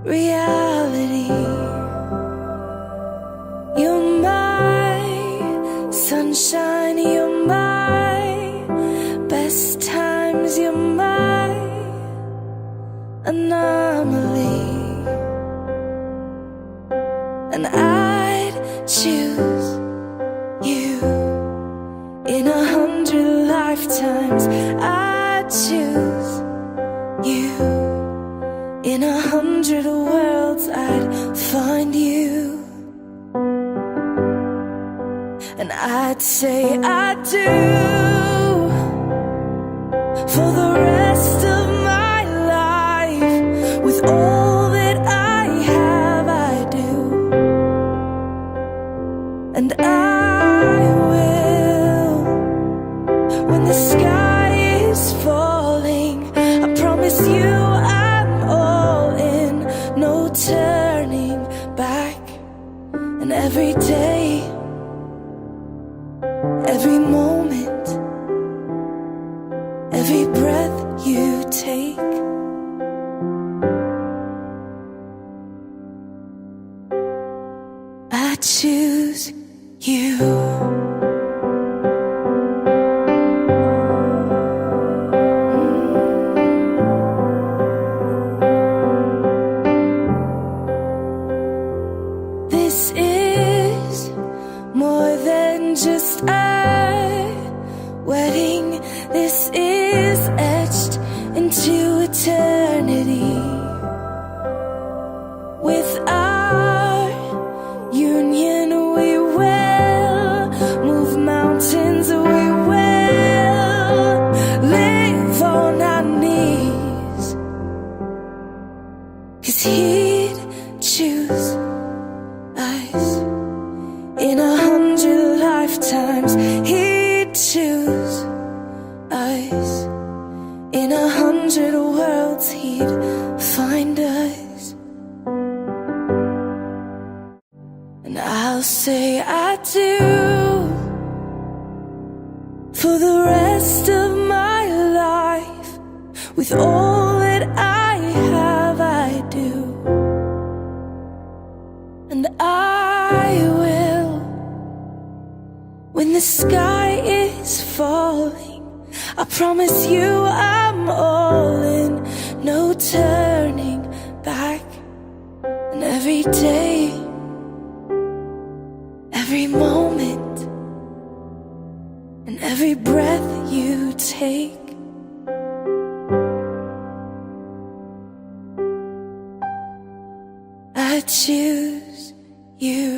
reality. You're my sunshine, you're my best times, you're my anomaly. And I'd choose you in 100 lifetimes. I'd choose you in 100 worlds. I'd find you, and I'd say I do for the rest of my life. With all that I have, I do. And I will, when the sky is falling, I promise you I'm all in, no turning back. And every day, every moment, every breath you take, I choose you. This is more than just a wedding. This is etched into eternity. With our union, we will move mountains. We will live on our knees, 'cause he'd choose us in 100 lifetimes. He'd choose us in 100 worlds. He'd find us, and I'll say I do for the rest of my life. With all that I have, I do. And I will, when the sky is falling, I promise you I'm all in, no turning back. And every day, every moment, and every breath you take, I choose you.